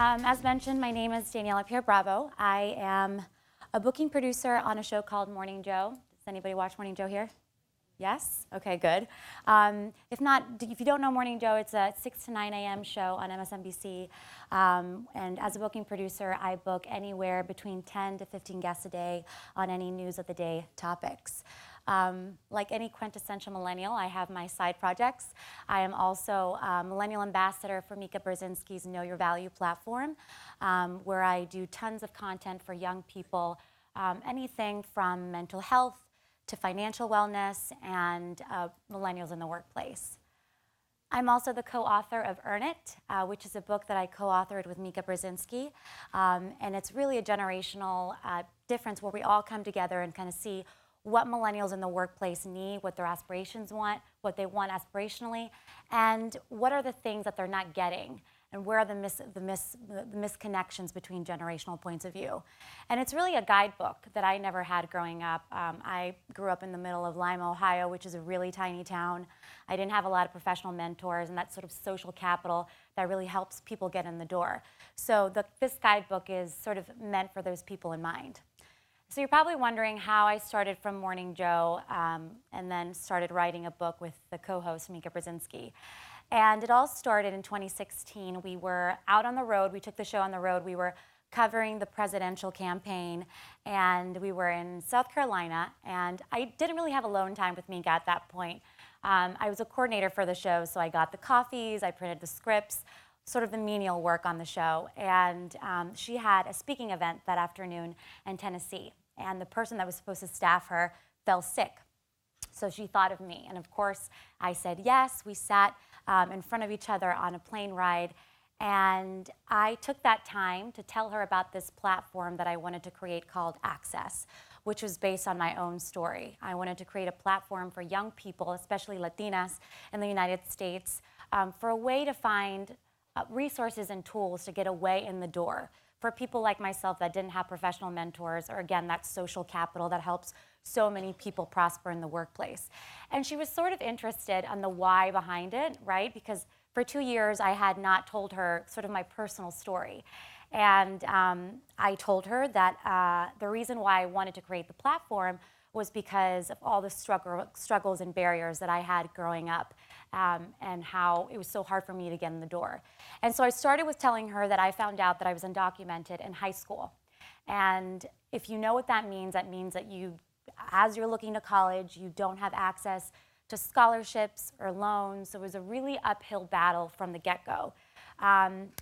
As mentioned, my name is Daniela Pierre Bravo. I am a booking producer on a show called Morning Joe. Does anybody watch Morning Joe here? Yes? Okay, good. If not, if you don't know Morning Joe, it's a 6 to 9 a.m. show on MSNBC. And as a booking producer, I book anywhere between 10 to 15 guests a day on any news of the day topics. Like any quintessential millennial, I have my side projects. I am also a millennial ambassador for Mika Brzezinski's Know Your Value platform, where I do tons of content for young people, anything from mental health to financial wellness and millennials in the workplace. I'm also the co-author of Earn It, which is a book that I co-authored with Mika Brzezinski. And it's really a generational difference where we all come together and kind of see what millennials in the workplace need, what their aspirations want, what they want aspirationally, and what are the things that they're not getting, and where are the misconnections between generational points of view. And it's really a guidebook that I never had growing up. I grew up in the middle of Lima, Ohio, which is a really tiny town. I didn't have a lot of professional mentors and that sort of social capital that really helps people get in the door. So this guidebook is sort of meant for those people in mind. So you're probably wondering how I started from Morning Joe and then started writing a book with the co-host, Mika Brzezinski. And it all started in 2016. We were out on the road. We took the show on the road. We were covering the presidential campaign, and we were in South Carolina. And I didn't really have alone time with Mika at that point. I was a coordinator for the show, so I got the coffees, I printed the scripts, sort of the menial work on the show. And she had a speaking event that afternoon in Tennessee. And the person that was supposed to staff her fell sick. So she thought of me. And of course, I said yes. We sat in front of each other on a plane ride. And I took that time to tell her about this platform that I wanted to create called Access, which was based on my own story. I wanted to create a platform for young people, especially Latinas in the United States, for a way to find resources and tools to get a way in the door for people like myself that didn't have professional mentors, or again, that social capital that helps so many people prosper in the workplace. And she was sort of interested on the why behind it, right? Because for 2 years, I had not told her sort of my personal story. And I told her that the reason why I wanted to create the platform was because of all the struggles and barriers that I had growing up, and how it was so hard for me to get in the door. And so I started with telling her that I found out that I was undocumented in high school. And if you know what that means that you, as you're looking to college, you don't have access to scholarships or loans. So it was a really uphill battle from the get-go.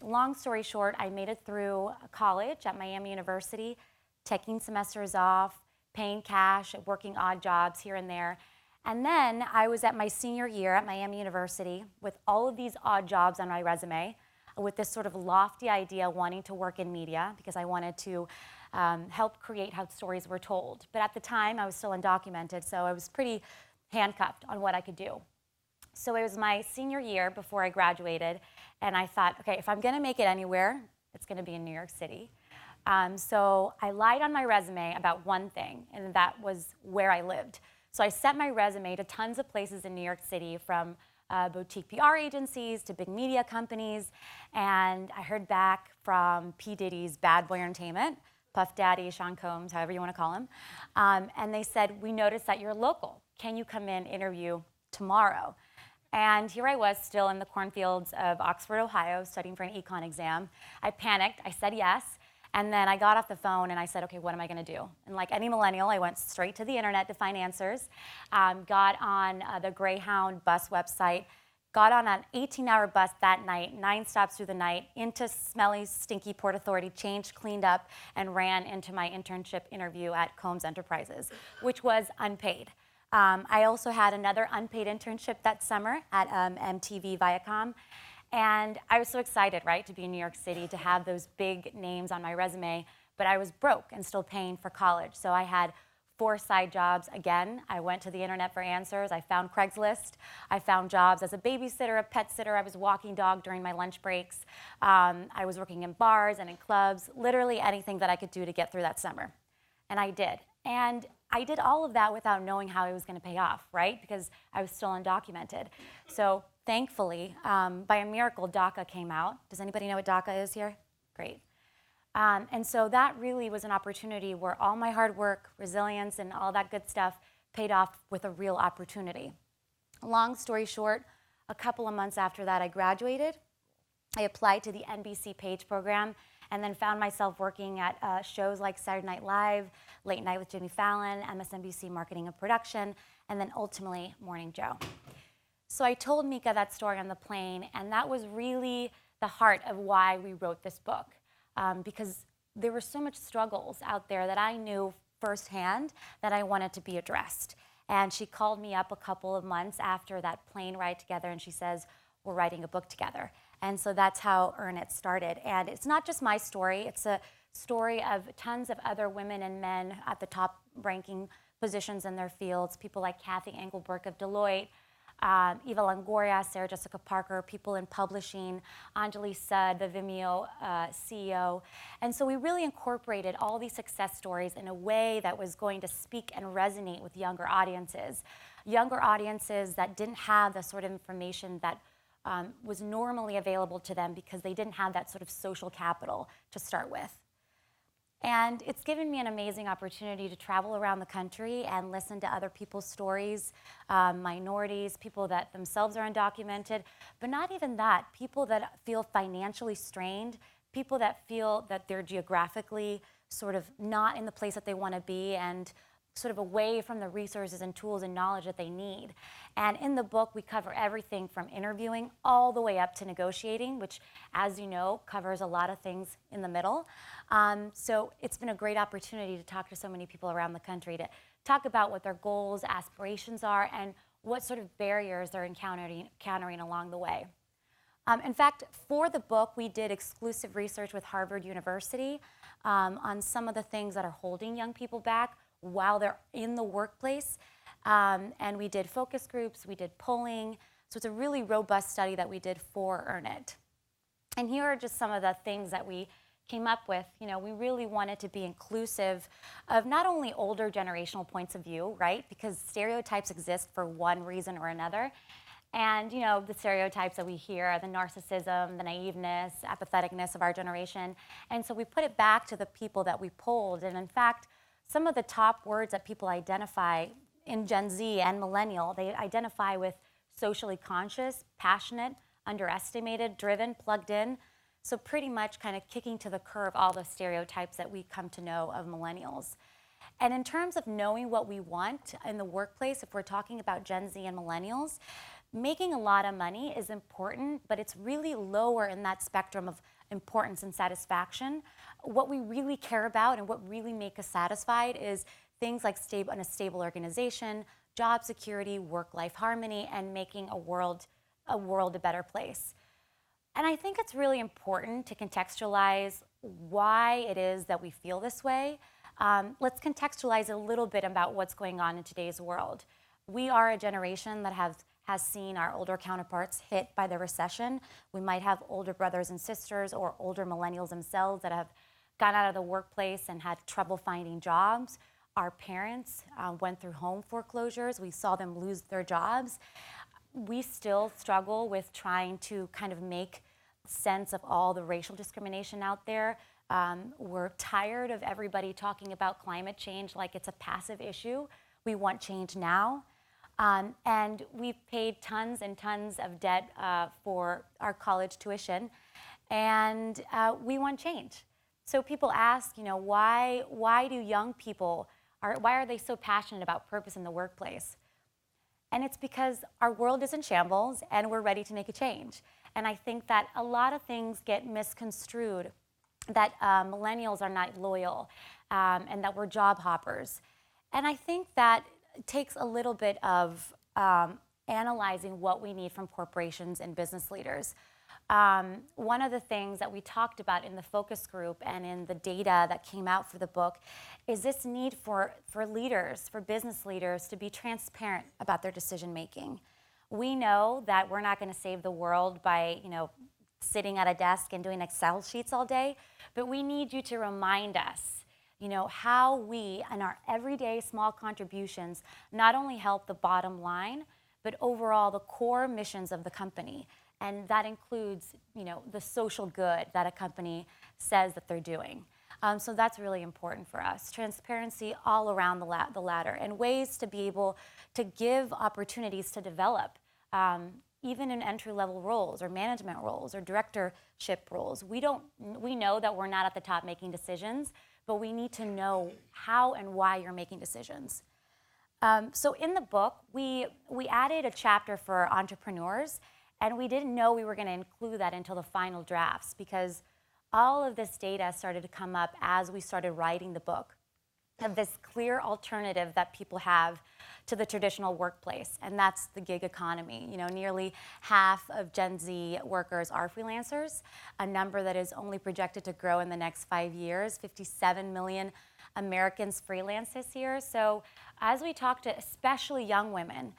Long story short, I made it through college at Miami University, taking semesters off, paying cash, working odd jobs here and there. And then I was at my senior year at Miami University with all of these odd jobs on my resume, with this sort of lofty idea wanting to work in media because I wanted to help create how stories were told. But at the time, I was still undocumented, so I was pretty handcuffed on what I could do. So it was my senior year before I graduated, and I thought, okay, if I'm gonna make it anywhere, it's gonna be in New York City. So I lied on my resume about one thing, and that was where I lived. So I sent my resume to tons of places in New York City, from boutique PR agencies to big media companies, and I heard back from P. Diddy's Bad Boy Entertainment, Puff Daddy, Sean Combs, however you want to call him, and they said, we noticed that you're local. Can you come in, interview tomorrow? And here I was, still in the cornfields of Oxford, Ohio, studying for an econ exam. I panicked, I said yes. And then I got off the phone and I said, okay, what am I gonna do? And like any millennial, I went straight to the internet to find answers, got on the Greyhound bus website, got on an 18-hour bus that night, 9 stops through the night, into smelly, stinky Port Authority, changed, cleaned up, and ran into my internship interview at Combs Enterprises, which was unpaid. I also had another unpaid internship that summer at MTV Viacom. And I was so excited, right, to be in New York City, to have those big names on my resume, but I was broke and still paying for college. So I had 4 side jobs again. I went to the internet for answers. I found Craigslist. I found jobs as a babysitter, a pet sitter. I was walking dog during my lunch breaks. I was working in bars and in clubs, literally anything that I could do to get through that summer. And I did. And I did all of that without knowing how it was going to pay off, right? Because I was still undocumented. So thankfully, by a miracle, DACA came out. Does anybody know what DACA is here? Great. And so that really was an opportunity where all my hard work, resilience, and all that good stuff paid off with a real opportunity. Long story short, a couple of months after that, I graduated. I applied to the NBC Page program and then found myself working at shows like Saturday Night Live, Late Night with Jimmy Fallon, MSNBC Marketing and Production, and then ultimately Morning Joe. So I told Mika that story on the plane, and that was really the heart of why we wrote this book, because there were so much struggles out there that I knew firsthand that I wanted to be addressed. And she called me up a couple of months after that plane ride together, and she says, we're writing a book together. And so that's how Earn It started. And it's not just my story, it's a story of tons of other women and men at the top ranking positions in their fields, people like Kathy Engelberg of Deloitte, Eva Longoria, Sarah Jessica Parker, people in publishing, Anjali Sud, the Vimeo CEO. And so we really incorporated all these success stories in a way that was going to speak and resonate with younger audiences that didn't have the sort of information that was normally available to them because they didn't have that sort of social capital to start with. And it's given me an amazing opportunity to travel around the country and listen to other people's stories, minorities, people that themselves are undocumented, but not even that, people that feel financially strained, people that feel that they're geographically sort of not in the place that they want to be and sort of away from the resources and tools and knowledge that they need. And in the book, we cover everything from interviewing all the way up to negotiating, which, as you know, covers a lot of things in the middle. So it's been a great opportunity to talk to so many people around the country to talk about what their goals, aspirations are, and what sort of barriers they're encountering along the way. In fact, for the book, we did exclusive research with Harvard University on some of the things that are holding young people back while they're in the workplace. And we did focus groups, we did polling. So it's a really robust study that we did for Earn It. And here are just some of the things that we came up with. You know, we really wanted to be inclusive of not only older generational points of view, right? Because stereotypes exist for one reason or another. And, you know, the stereotypes that we hear are the narcissism, the naiveness, apatheticness of our generation. And so we put it back to the people that we polled. And in fact, some of the top words that people identify in Gen Z and millennial, they identify with socially conscious, passionate, underestimated, driven, plugged in. So pretty much kind of kicking to the curb all the stereotypes that we come to know of millennials. And in terms of knowing what we want in the workplace, if we're talking about Gen Z and millennials, making a lot of money is important, but it's really lower in that spectrum of importance and satisfaction. What we really care about and what really make us satisfied is things like a stable organization, job security, work-life harmony, and making a world a better place. And I think it's really important to contextualize why it is that we feel this way. Let's contextualize a little bit about what's going on in today's world. We are a generation that has seen our older counterparts hit by the recession. We might have older brothers and sisters or older millennials themselves that have gone out of the workplace and had trouble finding jobs. Our parents went through home foreclosures. We saw them lose their jobs. We still struggle with trying to kind of make sense of all the racial discrimination out there. We're tired of everybody talking about climate change like it's a passive issue. We want change now. And we've paid tons and tons of debt for our college tuition, and we want change. So people ask, you know, why do young people, why are they so passionate about purpose in the workplace? And it's because our world is in shambles and we're ready to make a change. And I think that a lot of things get misconstrued, that millennials are not loyal and that we're job hoppers. And I think that it takes a little bit of analyzing what we need from corporations and business leaders. One of the things that we talked about in the focus group and in the data that came out for the book is this need for leaders, for business leaders, to be transparent about their decision making. We know that we're not going to save the world by, you know, sitting at a desk and doing Excel sheets all day, but we need you to remind us, you know, how we and our everyday small contributions not only help the bottom line, but overall the core missions of the company. And that includes, the social good that a company says that they're doing. So that's really important for us. Transparency all around the ladder, and ways to be able to give opportunities to develop, even in entry-level roles or management roles or directorship roles. We know that we're not at the top making decisions, but we need to know how and why you're making decisions. So in the book, we added a chapter for entrepreneurs, and we didn't know we were going to include that until the final drafts, because all of this data started to come up as we started writing the book, of this clear alternative that people have to the traditional workplace, and that's the gig economy. Nearly half of Gen Z workers are freelancers, a number that is only projected to grow in the next 5 years. 57 million Americans freelance this year. So as we talk to especially young women,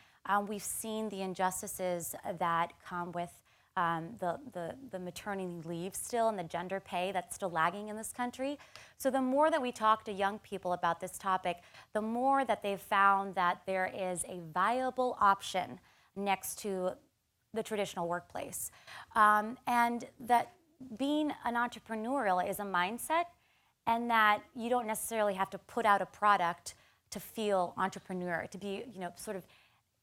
we've seen the injustices that come with the maternity leave still, and the gender pay that's still lagging in this country. So the more that we talk to young people about this topic, the more that they've found that there is a viable option next to the traditional workplace. And that being an entrepreneurial is a mindset, and that you don't necessarily have to put out a product to feel entrepreneur, to be sort of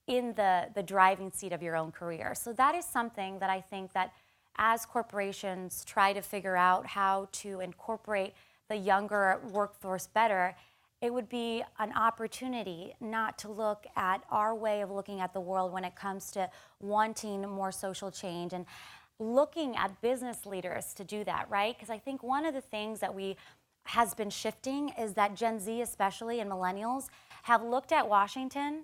in the driving seat of your own career. So that is something that I think that as corporations try to figure out how to incorporate the younger workforce better, it would be an opportunity not to look at our way of looking at the world when it comes to wanting more social change, and looking at business leaders to do that, right? Because I think one of the things that has been shifting is that Gen Z, especially, and millennials, have looked at Washington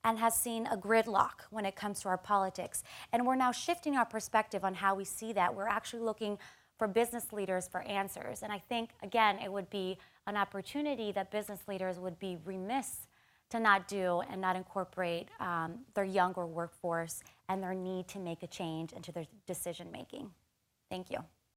and has seen a gridlock when it comes to our politics. And we're now shifting our perspective on how we see that. We're actually looking for business leaders for answers. And I think, again, it would be an opportunity that business leaders would be remiss to not do and not incorporate their younger workforce and their need to make a change into their decision making. Thank you.